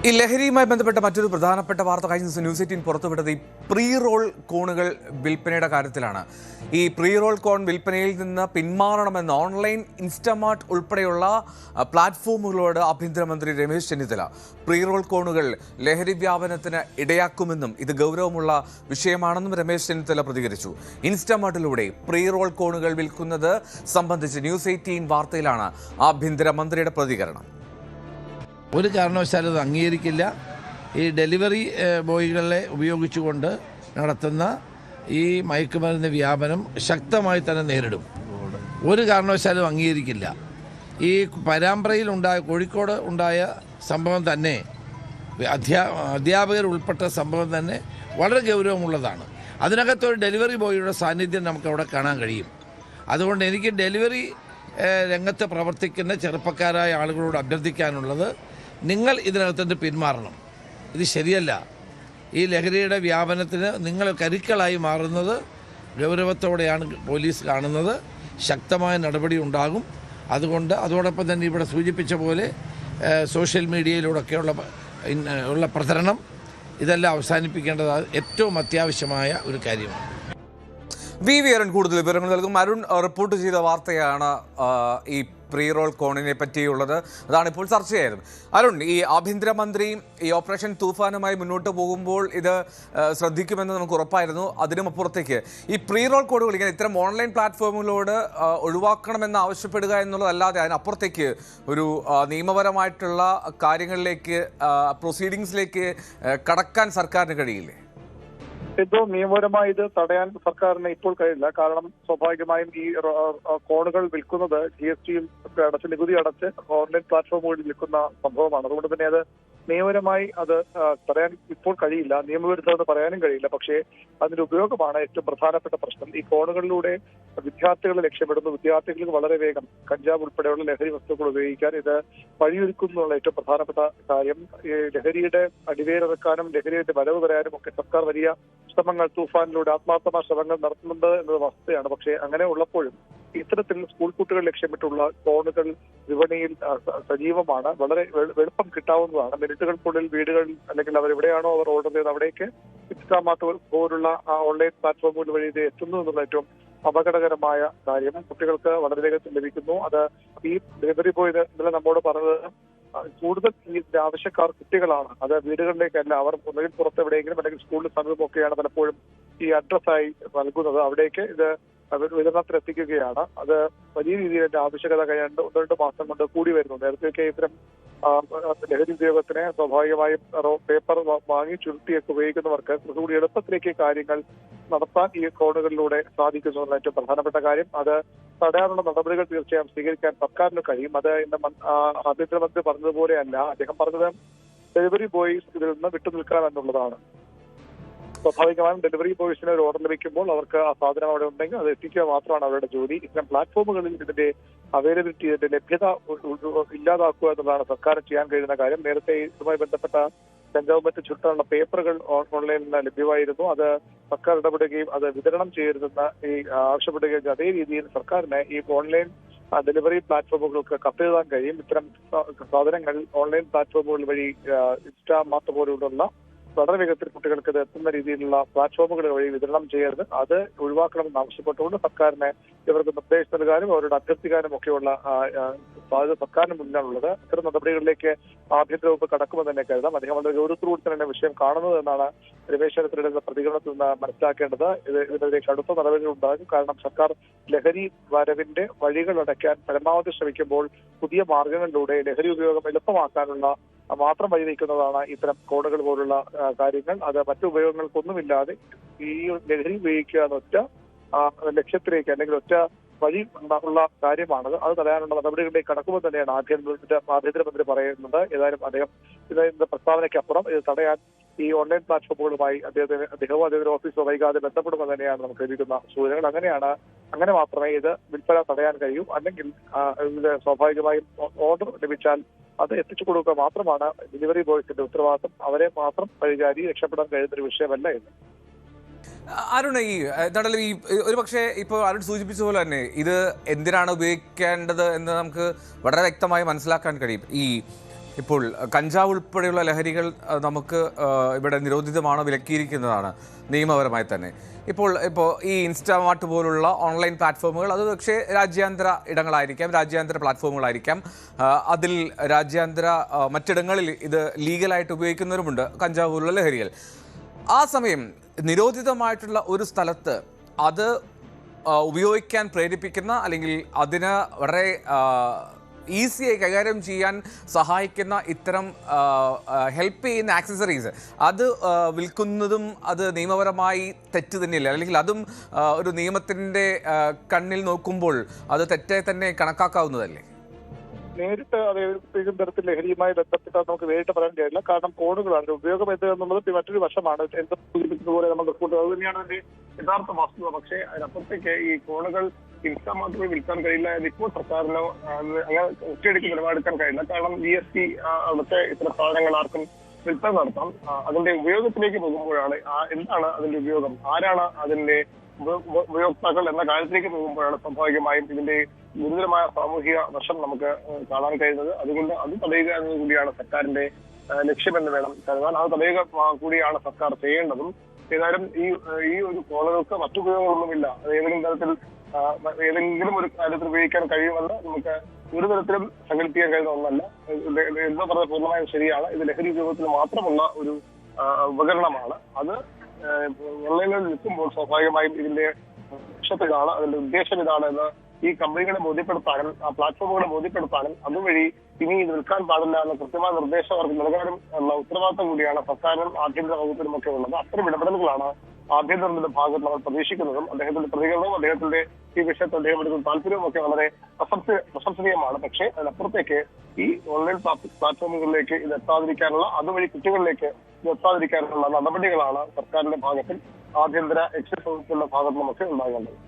ഈ ലഹരിയുമായി ബന്ധപ്പെട്ട മറ്റൊരു പ്രധാനപ്പെട്ട വാർത്ത കഴിഞ്ഞ ദിവസം ന്യൂസ് 18 പുറത്തുവിട്ടത് ഈ പ്രീ റോൾ കോണുകൾ വിൽപ്പനയുടെ കാര്യത്തിലാണ്. ഈ പ്രീ റോൾ കോൺ വിൽപ്പനയിൽ നിന്ന് പിന്മാറണമെന്ന് ഓൺലൈൻ ഇൻസ്റ്റമാർട്ട് ഉൾപ്പെടെയുള്ള പ്ലാറ്റ്ഫോമുകളോട് ആഭ്യന്തരമന്ത്രി രമേശ് ചെന്നിത്തല. പ്രീ റോൾ കോണുകൾ ലഹരി വ്യാപനത്തിന് ഇടയാക്കുമെന്നും ഇത് ഗൗരവമുള്ള വിഷയമാണെന്നും രമേശ് ചെന്നിത്തല പ്രതികരിച്ചു. ഇൻസ്റ്റമാർട്ടിലൂടെ പ്രീ റോൾ കോണുകൾ വിൽക്കുന്നത് സംബന്ധിച്ച് ന്യൂസ് 18 വാർത്തയിലാണ് ആഭ്യന്തരമന്ത്രിയുടെ പ്രതികരണം. ഒരു കാരണവശാലും അത് അംഗീകരിക്കില്ല. ഈ ഡെലിവറി ബോയ്കളെ ഉപയോഗിച്ചുകൊണ്ട് നടത്തുന്ന ഈ മയക്കുമരുന്ന് വ്യാപനം ശക്തമായി തന്നെ നേരിടും. ഒരു കാരണവശാലും അംഗീകരിക്കില്ല. ഈ കോഴിക്കോട് ഉണ്ടായ സംഭവം തന്നെ അധ്യാപകർ ഉൾപ്പെട്ട സംഭവം തന്നെ വളരെ ഗൗരവമുള്ളതാണ്. അതിനകത്തൊരു ഡെലിവറി ബോയിയുടെ സാന്നിധ്യം നമുക്കവിടെ കാണാൻ കഴിയും. അതുകൊണ്ട് എനിക്ക് ഡെലിവറി രംഗത്ത് പ്രവർത്തിക്കുന്ന ചെറുപ്പക്കാരായ ആളുകളോട് അഭ്യർത്ഥിക്കാനുള്ളത്, നിങ്ങൾ ഇതിനകത്തുനിന്ന് പിന്മാറണം. ഇത് ശരിയല്ല. ഈ ലഹരിയുടെ വ്യാപനത്തിന് നിങ്ങൾ കരുക്കളായി മാറുന്നത് ഗൗരവത്തോടെയാണ് പോലീസ് കാണുന്നത്. ശക്തമായ നടപടി ഉണ്ടാകും. അതുകൊണ്ട് അതോടൊപ്പം തന്നെ ഇവിടെ സൂചിപ്പിച്ച പോലെ സോഷ്യൽ മീഡിയയിലൂടെയൊക്കെയുള്ള പ്രചരണം ഇതെല്ലാം അവസാനിപ്പിക്കേണ്ടത് ഏറ്റവും അത്യാവശ്യമായ ഒരു കാര്യമാണ്. വി അരുൺ കൂടുതൽ വിവരങ്ങൾ നൽകും. അരുൺ, റിപ്പോർട്ട് ചെയ്ത വാർത്തയാണ് ഈ പ്രീ റോൾ കോണിനെ പറ്റിയുള്ളത്. അതാണ് ഇപ്പോൾ ചർച്ചയായത്. അരുൺ, ഈ ആഭ്യന്തരമന്ത്രി ഈ ഓപ്പറേഷൻ തൂഫാനുമായി മുന്നോട്ട് പോകുമ്പോൾ ഇത് ശ്രദ്ധിക്കുമെന്ന് നമുക്ക് ഉറപ്പായിരുന്നു. അതിനും അപ്പുറത്തേക്ക് ഈ പ്രീ റോൾ കോഡുകൾ ഇങ്ങനെ ഇത്തരം ഓൺലൈൻ പ്ലാറ്റ്ഫോമുകളോട് ഒഴിവാക്കണമെന്ന് ആവശ്യപ്പെടുക എന്നുള്ളതല്ലാതെ അതിനപ്പുറത്തേക്ക് ഒരു നിയമപരമായിട്ടുള്ള കാര്യങ്ങളിലേക്ക് പ്രൊസീഡിങ്സിലേക്ക് കടക്കാൻ സർക്കാരിന് കഴിയില്ലേ? ഏറ്റവും നിയമപരമായി ഇത് തടയാൻ സർക്കാരിന് ഇപ്പോൾ കഴിയില്ല. കാരണം സ്വാഭാവികമായും ഈ കോണുകൾ വിൽക്കുന്നത് GSTയും അടച്ച്, നികുതി അടച്ച് ഓൺലൈൻ പ്ലാറ്റ്ഫോമുകളിൽ വിൽക്കുന്ന സംഭവമാണ്. അതുകൊണ്ട് തന്നെ അത് നിയമപരമായി അത് തടയാൻ ഇപ്പോൾ കഴിയില്ല. നിയമവിരുദ്ധമെന്ന് പറയാനും കഴിയില്ല. പക്ഷേ അതിന്റെ ഉപയോഗമാണ് ഏറ്റവും പ്രധാനപ്പെട്ട പ്രശ്നം. ഈ കോണുകളിലൂടെ വിദ്യാർത്ഥികളെ ലക്ഷ്യമിടുന്നു. വിദ്യാർത്ഥികൾക്ക് വളരെ വേഗം കഞ്ചാവ് ഉൾപ്പെടെയുള്ള ലഹരി വസ്തുക്കൾ ഉപയോഗിക്കാൻ ഇത് വഴിയൊരുക്കുന്നു എന്നുള്ള ഏറ്റവും പ്രധാനപ്പെട്ട കാര്യം. ഈ ലഹരിയുടെ അടിവേരിറക്കാനും ലഹരിയുടെ വരവ് തരാനും ഒക്കെ സർക്കാർ വലിയ ശ്രമങ്ങൾ, തൂഫാനിലൂടെ ആത്മാർത്ഥമായ ശ്രമങ്ങൾ നടത്തുന്നുണ്ട് എന്നത് വസ്തുതയാണ്. പക്ഷേ അങ്ങനെ ഉള്ളപ്പോഴും ഇത്തരത്തിൽ സ്കൂൾ കുട്ടികൾ ലക്ഷ്യമിട്ടുള്ള കോണുകൾ വിപണിയിൽ സജീവമാണ്. വളരെ എളുപ്പം കിട്ടാവുന്നതാണ്. മിനിറ്റുകൾക്കുള്ളിൽ വീടുകൾ അല്ലെങ്കിൽ അവരെവിടെയാണോ അവർ ഓർഡർ ചെയ്ത് അവിടേക്ക് ഇൻസ്റ്റാമാർട്ട് പോലുള്ള ഓൺലൈൻ പ്ലാറ്റ്ഫോമുകൾ വഴി ഇത് എത്തുന്നു എന്നുള്ള ഏറ്റവും അപകടകരമായ കാര്യം. കുട്ടികൾക്ക് വളരെ വേഗത്തിൽ ലഭിക്കുന്നു. അത് ഈ ഡെലിവറി ബോയ് ഇന്നലെ നമ്മോട് പറഞ്ഞത് കൂടുതൽ ഈ ആവശ്യക്കാർ കുട്ടികളാണ്. അത് വീടുകളിലേക്കല്ല. അവർ ഒന്നുകിൽ പുറത്തെവിടെയെങ്കിലും അല്ലെങ്കിൽ സ്കൂളിന് സമീപമൊക്കെയാണ് പലപ്പോഴും ഈ അഡ്രസ്സായി നൽകുന്നത്. അവിടേക്ക് ഇത് വിതരണത്തിൽ എത്തിക്കുകയാണ്. അത് വലിയ രീതിയിൽ അതിന്റെ ആവശ്യകത കഴിയാണ്ട് 1-2 മാസം കൊണ്ട് കൂടി വരുന്നു. നേരത്തെയൊക്കെ ഇത്തരം ലഹരി ഉപയോഗത്തിന് സ്വാഭാവികമായും പേപ്പർ വാങ്ങി ചുരുട്ടിയൊക്കെ ഉപയോഗിക്കുന്നവർക്ക് കുറച്ചുകൂടി എളുപ്പത്തിലേക്ക് കാര്യങ്ങൾ നടത്താൻ ഈ കോണുകളിലൂടെ സാധിക്കുന്നു എന്നുള്ള ഏറ്റവും പ്രധാനപ്പെട്ട കാര്യം. അത് തടയാനുള്ള നടപടികൾ തീർച്ചയായും സ്വീകരിക്കാൻ സർക്കാരിന് കഴിയും. അത് ഇന്ന് ആഭ്യന്തരമന്ത്രി പറഞ്ഞതുപോലെയല്ല. അദ്ദേഹം പറഞ്ഞത് ഡെലിവറി ബോയ്സ് ഇതിൽ നിന്ന് വിട്ടുനിൽക്കണം എന്നുള്ളതാണ്. സ്വാഭാവികമായും ഡെലിവറി ബോയ്സിന് ഒരു ഓർഡർ ലഭിക്കുമ്പോൾ അവർക്ക് ആ സാധനം അവിടെ ഉണ്ടെങ്കിൽ അത് എത്തിക്കുക മാത്രമാണ് അവരുടെ ജോലി. ഇത്തരം പ്ലാറ്റ്ഫോമുകളിൽ ഇതിന്റെ അവൈലബിലിറ്റി, ഇതിന്റെ ലഭ്യത ഇല്ലാതാക്കുക എന്നതാണ് സർക്കാർ ചെയ്യാൻ കഴിയുന്ന കാര്യം. നേരത്തെ ഇതുമായി ബന്ധപ്പെട്ട കഞ്ചാവ് മറ്റ് ചുട്ടാനുള്ള പേപ്പറുകൾ ഓൺലൈനിൽ നിന്ന് ലഭ്യമായിരുന്നു. അത് സർക്കാർ ഇടപെടുകയും അത് വിതരണം ചെയ്യരുതെന്ന് ആവശ്യപ്പെടുകയും അതേ രീതിയിൽ സർക്കാരിന് ഈ ഓൺലൈൻ ഡെലിവറി പ്ലാറ്റ്ഫോമുകൾക്ക് കത്തെഴുതാൻ കഴിയും. ഇത്തരം സാധനങ്ങൾ ഓൺലൈൻ പ്ലാറ്റ്ഫോമുകൾ വഴി ഇൻസ്റ്റാമാർട്ട് പോലുള്ള വളരെ വേഗത്തിൽ കുട്ടികൾക്ക് ഇത് എത്തുന്ന രീതിയിലുള്ള പ്ലാറ്റ്ഫോമുകൾ വഴി വിതരണം ചെയ്യരുത്. അത് ഒഴിവാക്കണമെന്ന് ആവശ്യപ്പെട്ടുകൊണ്ട് സർക്കാരിന് ഇവർക്ക് നിർദ്ദേശം നൽകാനും അവരോട് അഭ്യർത്ഥിക്കാനും ഒക്കെയുള്ള സാധ്യത സർക്കാരിന് മുന്നിലാണുള്ളത്. ഇത്തരം നടപടികളിലേക്ക് ആഭ്യന്തര വകുപ്പ് കടക്കുമെന്ന് തന്നെ കരുതാം. അദ്ദേഹം വളരെ ഗൗരവത്തോടുകൂടി തന്നെ വിഷയം കാണുന്നത് എന്നാണ് രമേശ് ചെന്നിത്തലയുടെ പ്രതികരണത്തിൽ നിന്ന് മനസ്സിലാക്കേണ്ടത്. ഇതിനെതിരെ കടുത്ത നടപടികൾ ഉണ്ടാകും. കാരണം സർക്കാർ ലഹരി വരവിന്റെ വഴികൾ അടയ്ക്കാൻ പരമാവധി ശ്രമിക്കുമ്പോൾ പുതിയ മാർഗങ്ങളിലൂടെ ലഹരി ഉപയോഗം എളുപ്പമാക്കാനുള്ള മാത്രം വഴി നീക്കുന്നതാണ് ഇത്തരം കോണുകൾ പോലുള്ള കാര്യങ്ങൾ. അത് മറ്റു ഉപയോഗങ്ങൾക്കൊന്നുമില്ലാതെ ഈ ലഹരി ഉപയോഗിക്കുക എന്നൊറ്റ ലക്ഷ്യത്തിലേക്ക് അല്ലെങ്കിൽ ഒറ്റ വഴി ഉള്ള കാര്യമാണത്. അത് തടയാനുള്ള നടപടികളിലേക്ക് കടക്കുമ്പോൾ തന്നെയാണ് ആഭ്യന്തരമന്ത്രി പറയുന്നത്. ഏതായാലും ഇതിന്റെ പ്രസ്താവനയ്ക്കപ്പുറം ഇത് തടയാൻ ഈ ഓൺലൈൻ പ്ലാറ്റ്ഫോമുകളുമായി അദ്ദേഹവും അദ്ദേഹത്തിന്റെ ഓഫീസോ വൈകാതെ ബന്ധപ്പെടുമെന്ന് തന്നെയാണ് നമുക്ക് ലഭിക്കുന്ന സൂചനകൾ. അങ്ങനെ മാത്രമേ ഇത് വിൽപ്പന തടയാൻ കഴിയൂ. അല്ലെങ്കിൽ ഇതിന് സ്വാഭാവികമായും ഓർഡർ ലഭിച്ചാൽ അത് എത്തിച്ചു കൊടുക്കുക മാത്രമാണ് ഡെലിവറി ബോയ്സിന്റെ ഉത്തരവാദിത്വം. അവരെ മാത്രം പരിചാരി രക്ഷപ്പെടാൻ കഴിയുന്ന ഒരു വിഷയമല്ല ഇത്. അരുൺ, ഈ ഒരു പക്ഷേ ഇപ്പോൾ അരുൺ സൂചിപ്പിച്ച പോലെ തന്നെ ഇത് എന്തിനാണ് ഉപയോഗിക്കേണ്ടത് എന്ന് നമുക്ക് വളരെ വ്യക്തമായി മനസ്സിലാക്കാൻ കഴിയും. ഈ ഇപ്പോൾ കഞ്ചാവ് ഉൾപ്പെടെയുള്ള ലഹരികൾ നമുക്ക് ഇവിടെ നിരോധിതമാണ്, വിലക്കിയിരിക്കുന്നതാണ് നിയമപരമായി തന്നെ. ഇപ്പോൾ ഈ ഇൻസ്റ്റാമാർട്ട് പോലുള്ള ഓൺലൈൻ പ്ലാറ്റ്ഫോമുകൾ അത് പക്ഷേ രാജ്യാന്തര ഇടങ്ങളായിരിക്കാം, രാജ്യാന്തര പ്ലാറ്റ്ഫോമുകളായിരിക്കാം. അതിൽ രാജ്യാന്തര മറ്റിടങ്ങളിൽ ഇത് ലീഗലായിട്ട് ഉപയോഗിക്കുന്നവരുമുണ്ട് കഞ്ചാവ് പോലുള്ള ലഹരികൾ. ആ സമയം നിരോധിതമായിട്ടുള്ള ഒരു സ്ഥലത്ത് അത് ഉപയോഗിക്കാൻ പ്രേരിപ്പിക്കുന്ന അല്ലെങ്കിൽ അതിന് വളരെ ഈസിയായി കൈകാര്യം ചെയ്യാൻ സഹായിക്കുന്ന ഇത്തരം ഹെൽപ്പ് ചെയ്യുന്ന ആക്സസറീസ് അത് വിൽക്കുന്നതും അത് നിയമപരമായി തെറ്റ് തന്നെയല്ല, അല്ലെങ്കിൽ അതും ഒരു നിയമത്തിൻ്റെ കണ്ണിൽ നോക്കുമ്പോൾ അത് തെറ്റായി തന്നെ കണക്കാക്കാവുന്നതല്ലേ? നേരിട്ട് അതേതെങ്കിലും തരത്തിൽ ലഹരിയുമായി ബന്ധപ്പെട്ട് നമുക്ക് നേരിട്ട് പറയാൻ കഴിയില്ല. കാരണം കോണുകളാണ് ഉപയോഗം എന്ത് എന്നുള്ളത് മറ്റൊരു വശമാണ്. എന്ത് സൂചിപ്പിച്ചതുപോലെ നമ്മൾ റിപ്പോർട്ട് അത് തന്നെയാണ് അതിന്റെ യഥാർത്ഥ വസ്തുത. പക്ഷേ അതിനപ്പുറത്തേക്ക് ഈ കോണുകൾ ഇൻസ്റ്റാമാർട്ടിൽ വിൽക്കാൻ കഴിയില്ല എന്ന് ഇപ്പോൾ സർക്കാരിന് അങ്ങനെ ഒറ്റയടിക്ക് നിലപാടെടുക്കാൻ കഴിയില്ല. കാരണം GST അവിടുത്തെ ഇത്തരം സാധനങ്ങൾ ആർക്കും വിൽപ്പന നടത്താം. അതിന്റെ ഉപയോഗത്തിലേക്ക് പോകുമ്പോഴാണ് എന്താണ് അതിന്റെ ഉപയോഗം, ആരാണ് അതിന്റെ ഉപയോക്താക്കൾ എന്ന കാര്യത്തിലേക്ക് പോകുമ്പോഴാണ് സ്വാഭാവികമായും ഇതിന്റെ ഗുരുതരമായ സാമൂഹിക വശം നമുക്ക് കാണാൻ കഴിയുന്നത്. അതുകൊണ്ട് അത് തടയുക എന്നത് കൂടിയാണ് സർക്കാരിന്റെ ലക്ഷ്യമെന്ന് വേണം കരുതാൻ. അത് തടയുക കൂടിയാണ് സർക്കാർ ചെയ്യേണ്ടതും. ഏതായാലും ഈ ഒരു കോളുകൾക്ക് മറ്റുപയോഗങ്ങളൊന്നുമില്ല. ഏതെങ്കിലും തരത്തിൽ ഏതെങ്കിലും ഒരു കാര്യത്തിൽ ഉപയോഗിക്കാൻ കഴിയുമെന്ന് നമുക്ക് ഒരു തരത്തിലും സങ്കല്പിക്കാൻ കഴിയുന്ന ഒന്നല്ല. എന്താ പറഞ്ഞത് പൂർണ്ണമായും ശരിയാണ്. ഇത് ലഹരി ഉപയോഗത്തിന് മാത്രമുള്ള ഒരു ഉപകരണമാണ്. അത് ഓൺലൈനിൽ നിൽക്കുമ്പോൾ സ്വാഭാവികമായും ഇതിന്റെ ലക്ഷ്യം ഇതാണ്, അതിന്റെ ഉദ്ദേശം ഇതാണ് എന്ന് ഈ കമ്പനികളെ ബോധ്യപ്പെടുത്താനും ആ പ്ലാറ്റ്ഫോമുകളെ ബോധ്യപ്പെടുത്താനും അതുവഴി ഇനി ഇത് വിൽക്കാൻ പാടില്ല എന്ന കൃത്യമായ നിർദ്ദേശം അവർക്ക് നൽകാനും ഉള്ള ഉത്തരവാദിത്തം കൂടിയാണ് സർക്കാരിനും ആഭ്യന്തര വകുപ്പിനും ഒക്കെ ഉള്ളത്. അത്തരം ഇടപെടലുകളാണ് ആഭ്യന്തരത്തിന്റെ ഭാഗത്ത് നമ്മൾ പ്രതീക്ഷിക്കുന്നതും. അദ്ദേഹത്തിന്റെ പ്രതികരണവും അദ്ദേഹത്തിന്റെ ഈ വിഷയത്തിൽ അദ്ദേഹം എടുക്കുന്ന താല്പര്യവും ഒക്കെ വളരെ പ്രശംസനീയമാണ്. പക്ഷേ അതിനപ്പുറത്തേക്ക് ഈ ഓൺലൈൻ പ്ലാറ്റ്ഫോമുകളിലേക്ക് ഇത് എത്താതിരിക്കാനുള്ള, അതുവഴി കുട്ടികളിലേക്ക് ഇത് എത്താതിരിക്കാനുള്ള നടപടികളാണ് സർക്കാരിന്റെ ഭാഗത്തിൽ ആഭ്യന്തര എക്സൈസ് വകുപ്പിന്റെ ഭാഗത്ത് നമുക്ക് ഉണ്ടാകേണ്ടത്.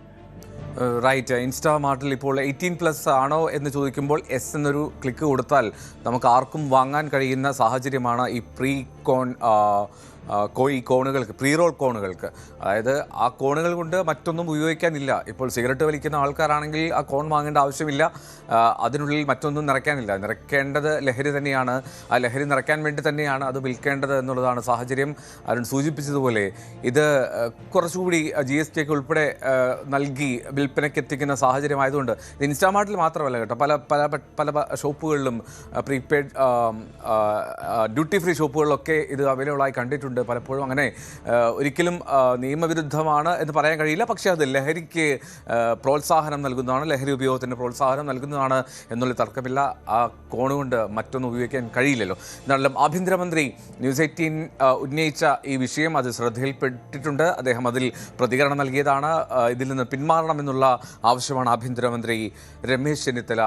റൈറ്റ്. ഇൻസ്റ്റാമാർട്ടിൽ ഇപ്പോൾ 18+ ആണോ എന്ന് ചോദിക്കുമ്പോൾ എസ് എന്നൊരു ക്ലിക്ക് കൊടുത്താൽ നമുക്ക് ആർക്കും വാങ്ങാൻ കഴിയുന്ന സാഹചര്യമാണ് ഈ കോണുകൾക്ക്, പ്രീ റോൾ കോണുകൾക്ക്. അതായത് ആ കോണുകൾ കൊണ്ട് മറ്റൊന്നും ഉപയോഗിക്കാനില്ല. ഇപ്പോൾ സിഗരറ്റ് വലിക്കുന്ന ആൾക്കാരാണെങ്കിൽ ആ കോൺ വാങ്ങേണ്ട ആവശ്യമില്ല, അതിനുള്ളിൽ മറ്റൊന്നും നിറയ്ക്കേണ്ടത് ലഹരി തന്നെയാണ്. ആ ലഹരി നിറയ്ക്കാൻ വേണ്ടി തന്നെയാണ് അത് വിൽക്കേണ്ടത് എന്നുള്ളതാണ് സാഹചര്യം. അരുൺ സൂചിപ്പിച്ചതുപോലെ ഇത് കുറച്ചുകൂടി GST ഒക്കെ ഉൾപ്പെടെ നൽകി വിൽപ്പനയ്ക്ക് എത്തിക്കുന്ന സാഹചര്യമായതുകൊണ്ട് ഇത് ഇൻസ്റ്റാമാർട്ടിൽ മാത്രമല്ല കേട്ടോ, പല പല പല ഷോപ്പുകളിലും പ്രീപെയ്ഡ് ഡ്യൂട്ടി ഫ്രീ ഷോപ്പുകളിലൊക്കെ ഇത് അവൈലബിൾ ആയി കണ്ടിട്ടുണ്ട്. പലപ്പോഴും അങ്ങനെ ഒരിക്കലും നിയമവിരുദ്ധമാണ് എന്ന് പറയാൻ കഴിയില്ല, പക്ഷേ അത് ലഹരിക്ക് പ്രോത്സാഹനം നൽകുന്നതാണ്, ലഹരി ഉപയോഗത്തിന് പ്രോത്സാഹനം നൽകുന്നതാണ് എന്നുള്ള തർക്കമില്ല. ആ കോണുകൊണ്ട് മറ്റൊന്നും ഉപയോഗിക്കാൻ കഴിയില്ലല്ലോ. എന്നാലും ആഭ്യന്തരമന്ത്രി ന്യൂസ് 18 ഉന്നയിച്ച ഈ വിഷയം അത് ശ്രദ്ധയിൽപ്പെട്ടിട്ടുണ്ട്. അദ്ദേഹം അതിൽ പ്രതികരണം നൽകിയതാണ്. ഇതിൽ നിന്ന് പിന്മാറണമെന്നുള്ള ആവശ്യമാണ് ആഭ്യന്തരമന്ത്രി രമേശ് ചെന്നിത്തല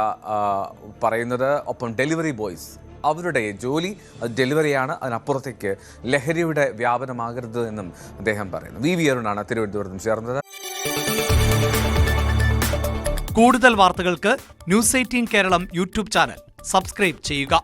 പറയുന്നത്. ഒപ്പം ഡെലിവറി ബോയ്സ്, അവരുടെ ജോലി അത് ഡെലിവറിയാണ്, അതിനപ്പുറത്തേക്ക് ലഹരിയുടെ വ്യാപനമാകരുത് എന്നും അദ്ദേഹം പറയുന്നു. VV അരുണാണ് തിരുവനന്തപുരത്തും ചേർന്നത്. കൂടുതൽ വാർത്തകൾക്ക് news 18 Keralam YouTube channel subscribe ചെയ്യുക.